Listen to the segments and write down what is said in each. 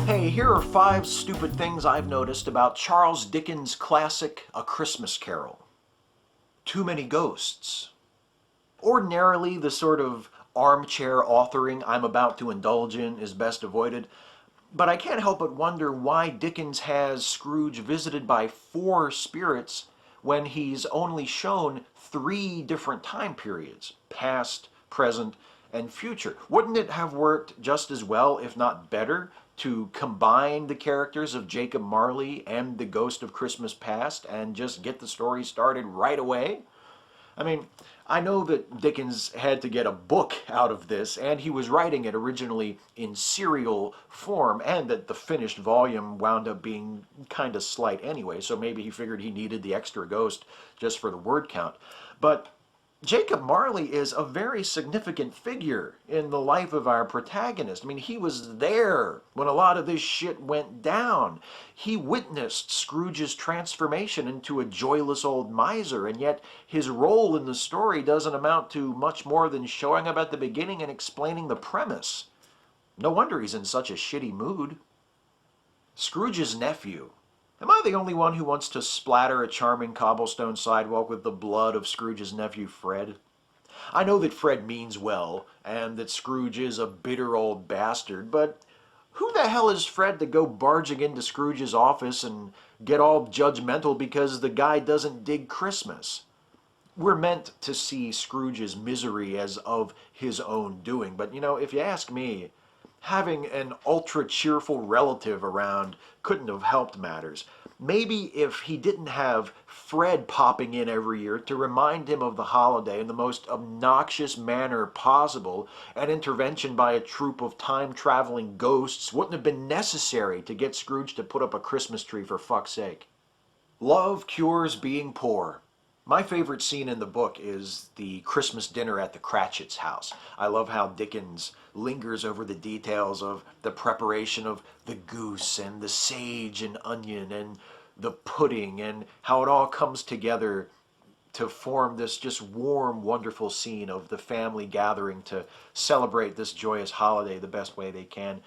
Hey, here are 5 stupid things I've noticed about Charles Dickens' classic A Christmas Carol. Too many ghosts. Ordinarily, the sort of armchair authoring I'm about to indulge in is best avoided, but I can't help but wonder why Dickens has Scrooge visited by 4 spirits when he's only shown 3 different time periods: past, present, and future. Wouldn't it have worked just as well, if not better, to combine the characters of Jacob Marley and the Ghost of Christmas Past and just get the story started right away? I mean, I know that Dickens had to get a book out of this, and he was writing it originally in serial form, and that the finished volume wound up being kind of slight anyway, so maybe he figured he needed the extra ghost just for the word count. But Jacob Marley is a very significant figure in the life of our protagonist. I mean, he was there when a lot of this shit went down. He witnessed Scrooge's transformation into a joyless old miser, and yet his role in the story doesn't amount to much more than showing up at the beginning and explaining the premise. No wonder he's in such a shitty mood. Scrooge's nephew. Am I the only one who wants to splatter a charming cobblestone sidewalk with the blood of Scrooge's nephew Fred? I know that Fred means well, and that Scrooge is a bitter old bastard, but who the hell is Fred to go barging into Scrooge's office and get all judgmental because the guy doesn't dig Christmas? We're meant to see Scrooge's misery as of his own doing, but if you ask me, having an ultra-cheerful relative around couldn't have helped matters. Maybe if he didn't have Fred popping in every year to remind him of the holiday in the most obnoxious manner possible, an intervention by a troupe of time-traveling ghosts wouldn't have been necessary to get Scrooge to put up a Christmas tree, for fuck's sake. Love cures being poor. My favorite scene in the book is the Christmas dinner at the Cratchit's house. I love how Dickens lingers over the details of the preparation of the goose and the sage and onion and the pudding, and how it all comes together to form this just warm, wonderful scene of the family gathering to celebrate this joyous holiday the best way they can.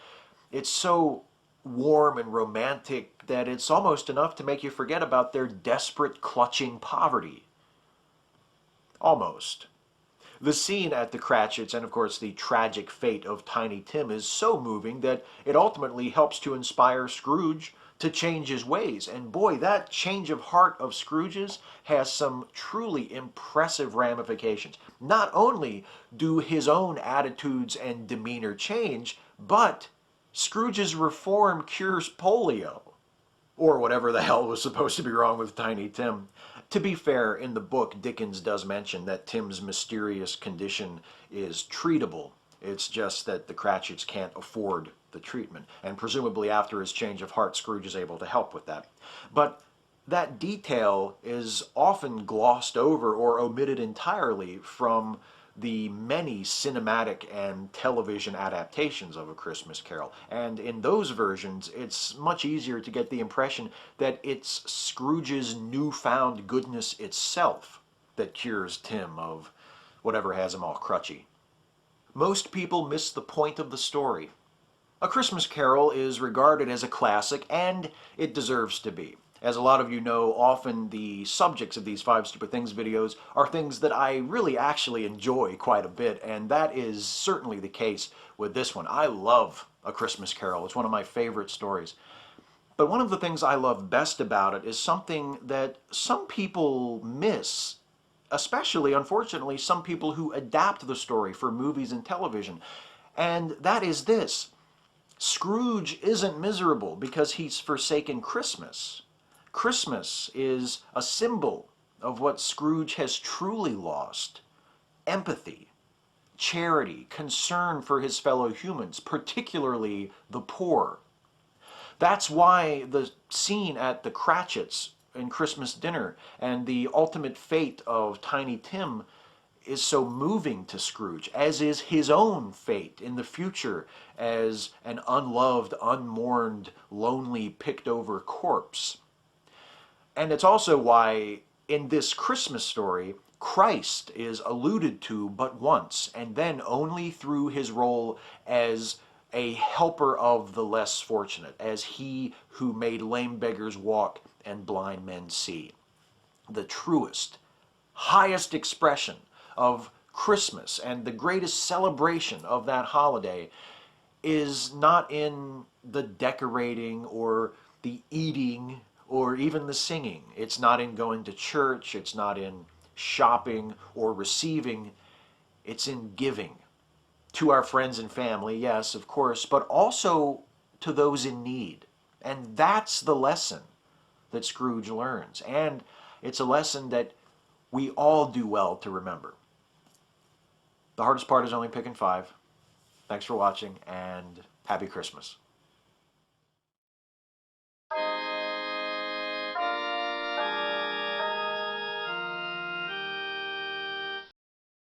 It's so warm and romantic that it's almost enough to make you forget about their desperate, clutching poverty. Almost. The scene at the Cratchits, and of course the tragic fate of Tiny Tim, is so moving that it ultimately helps to inspire Scrooge to change his ways. And boy, that change of heart of Scrooge's has some truly impressive ramifications. Not only do his own attitudes and demeanor change, but Scrooge's reform cures polio. Or whatever the hell was supposed to be wrong with Tiny Tim. To be fair, in the book, Dickens does mention that Tim's mysterious condition is treatable. It's just that the Cratchits can't afford the treatment, and presumably after his change of heart, Scrooge is able to help with that. But that detail is often glossed over or omitted entirely from the many cinematic and television adaptations of A Christmas Carol. And in those versions, it's much easier to get the impression that it's Scrooge's newfound goodness itself that cures Tim of whatever has him all crutchy. Most people miss the point of the story. A Christmas Carol is regarded as a classic, and it deserves to be. As a lot of you know, often the subjects of these 5 Stupid Things videos are things that I really actually enjoy quite a bit, and that is certainly the case with this one. I love A Christmas Carol. It's one of my favorite stories. But one of the things I love best about it is something that some people miss, especially, unfortunately, some people who adapt the story for movies and television. And that is this: Scrooge isn't miserable because he's forsaken Christmas. Christmas is a symbol of what Scrooge has truly lost: empathy, charity, concern for his fellow humans, particularly the poor. That's why the scene at the Cratchits in Christmas dinner and the ultimate fate of Tiny Tim is so moving to Scrooge, as is his own fate in the future as an unloved, unmourned, lonely, picked-over corpse. And it's also why, in this Christmas story, Christ is alluded to but once, and then only through his role as a helper of the less fortunate, as he who made lame beggars walk and blind men see. The truest, highest expression of Christmas and the greatest celebration of that holiday is not in the decorating or the eating or even the singing. It's not in going to church. It's not in shopping or receiving. It's in giving to our friends and family, yes, of course, but also to those in need. And that's the lesson that Scrooge learns. And it's a lesson that we all do well to remember. The hardest part is only picking five. Thanks for watching, and Happy Christmas.